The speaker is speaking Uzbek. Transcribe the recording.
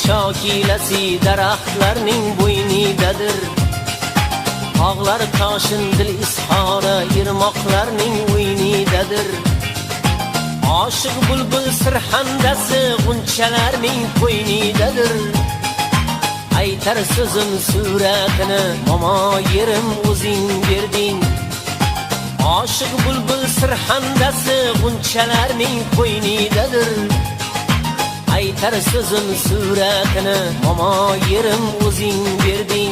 shokilasi daraxtlarning bo'ynidadir. Tog'lar toshin dil izhori irmoqlarning o'ynidadir. Oshiq bulbul sirhandasi g'unchalarning qo'ynidadir. Aytar so'zim suratini momo yerim o'zing berding. Oshiq bulbul sirhandasi g'unchalarning qo'ynidadir. Aytar so'zim suratini momo yerim o'zing berding.